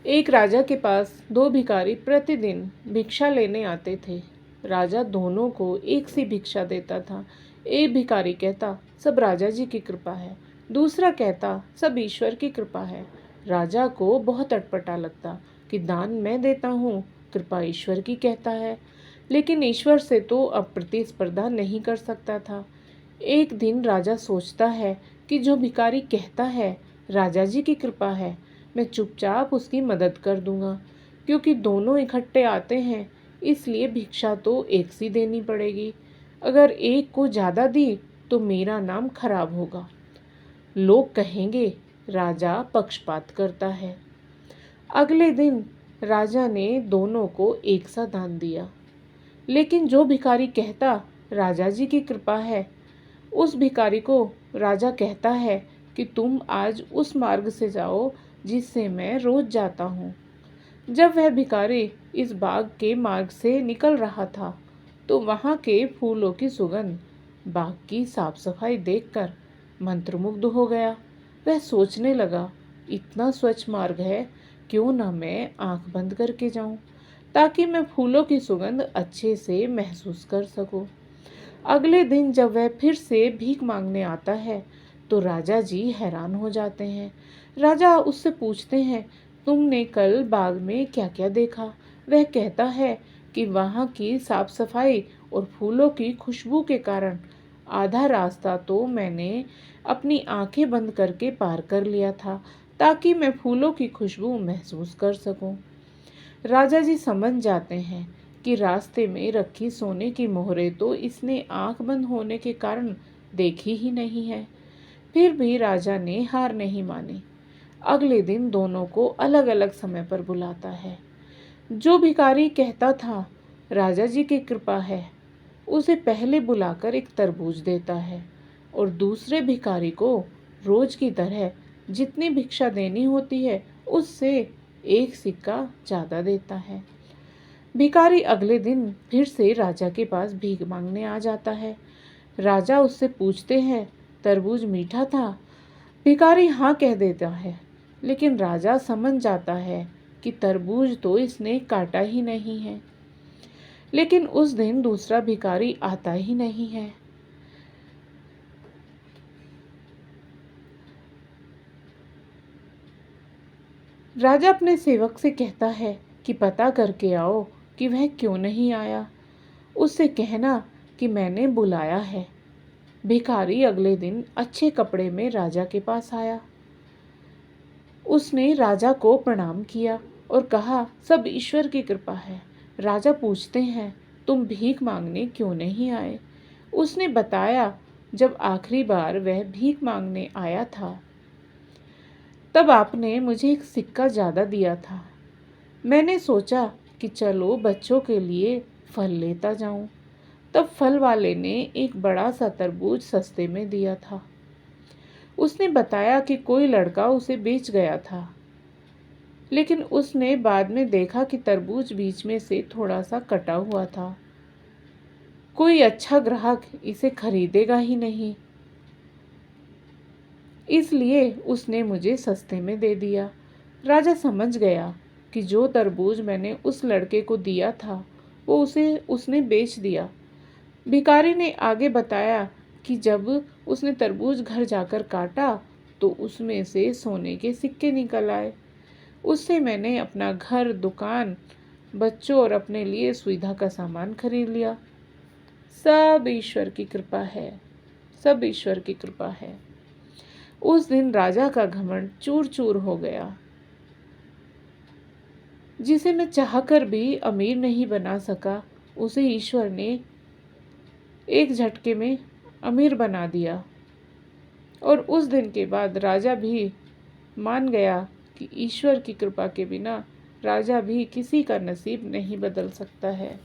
एक राजा के पास दो भिखारी प्रतिदिन भिक्षा लेने आते थे। राजा दोनों को एक सी भिक्षा देता था। एक भिखारी कहता, सब राजा जी की कृपा है। दूसरा कहता, सब ईश्वर की कृपा है। राजा को बहुत अटपटा लगता कि दान मैं देता हूँ, कृपा ईश्वर की कहता है, लेकिन ईश्वर से तो अब प्रतिस्पर्धा नहीं कर सकता था। एक दिन राजा सोचता है कि जो भिखारी कहता है राजा जी की कृपा है, मैं चुपचाप उसकी मदद कर दूंगा, क्योंकि दोनों इकट्ठे आते हैं, इसलिए भिक्षा तो एक सी देनी पड़ेगी। अगर एक को ज़्यादा दी तो मेरा नाम खराब होगा। लोग कहेंगे राजा पक्षपात करता है। अगले दिन राजा ने दोनों को एक सा दान दिया, लेकिन जो भिखारी कहता राजा जी की कृपा है, उस भिखारी को राजा कहता है कि तुम आज उस मार्ग से जाओ जिससे मैं रोज जाता हूँ। जब वह भिखारी इस बाग के मार्ग से निकल रहा था तो वहाँ के फूलों की सुगंध, बाग की साफ सफाई देखकर मंत्रमुग्ध हो गया। वह सोचने लगा, इतना स्वच्छ मार्ग है, क्यों ना मैं आंख बंद करके जाऊं, ताकि मैं फूलों की सुगंध अच्छे से महसूस कर सकूं। अगले दिन जब वह फिर से भीख मांगने आता है तो राजा जी हैरान हो जाते हैं। राजा उससे पूछते हैं, तुमने कल बाग में क्या क्या देखा? वह कहता है कि वहाँ की साफ सफाई और फूलों की खुशबू के कारण आधा रास्ता तो मैंने अपनी आंखें बंद करके पार कर लिया था, ताकि मैं फूलों की खुशबू महसूस कर सकूं। राजा जी समझ जाते हैं कि रास्ते में रखी सोने की मोहरें तो इसने आंख बंद होने के कारण देखी ही नहीं है। फिर भी राजा ने हार नहीं मानी। अगले दिन दोनों को अलग अलग समय पर बुलाता है। जो भिखारी कहता था राजा जी की कृपा है, उसे पहले बुलाकर एक तरबूज देता है और दूसरे भिखारी को रोज की तरह जितनी भिक्षा देनी होती है उससे एक सिक्का ज़्यादा देता है। भिखारी अगले दिन फिर से राजा के पास भीख मांगने आ जाता है। राजा उससे पूछते हैं, तरबूज मीठा था? भिखारी हाँ कह देता है, लेकिन राजा समझ जाता है कि तरबूज तो इसने काटा ही नहीं है। लेकिन उस दिन दूसरा भिखारी आता ही नहीं है। राजा अपने सेवक से कहता है कि पता करके आओ कि वह क्यों नहीं आया। उससे कहना कि मैंने बुलाया है। भिखारी अगले दिन अच्छे कपड़े में राजा के पास आया। उसने राजा को प्रणाम किया और कहा, सब ईश्वर की कृपा है। राजा पूछते हैं, तुम भीख मांगने क्यों नहीं आए? उसने बताया, जब आखिरी बार वह भीख मांगने आया था तब आपने मुझे एक सिक्का ज़्यादा दिया था। मैंने सोचा कि चलो बच्चों के लिए फल लेता जाऊं। तब फल वाले ने एक बड़ा सा तरबूज सस्ते में दिया था। उसने बताया कि कोई लड़का उसे बेच गया था, लेकिन उसने बाद में देखा कि तरबूज बीच में से थोड़ा सा कटा हुआ था। कोई अच्छा ग्राहक इसे खरीदेगा ही नहीं, इसलिए उसने मुझे सस्ते में दे दिया। राजा समझ गया कि जो तरबूज मैंने उस लड़के को दिया था वो उसने बेच दिया। भिखारी ने आगे बताया कि जब उसने तरबूज घर जाकर काटा तो उसमें से सोने के सिक्के निकल आए। उससे मैंने अपना घर, दुकान, बच्चों और अपने लिए सुविधा का सामान खरीद लिया। सब ईश्वर की कृपा है, सब ईश्वर की कृपा है। उस दिन राजा का घमंड चूर चूर हो गया। जिसे मैं चाहकर भी अमीर नहीं बना सका, उसे ईश्वर ने एक झटके में अमीर बना दिया। और उस दिन के बाद राजा भी मान गया कि ईश्वर की कृपा के बिना राजा भी किसी का नसीब नहीं बदल सकता है।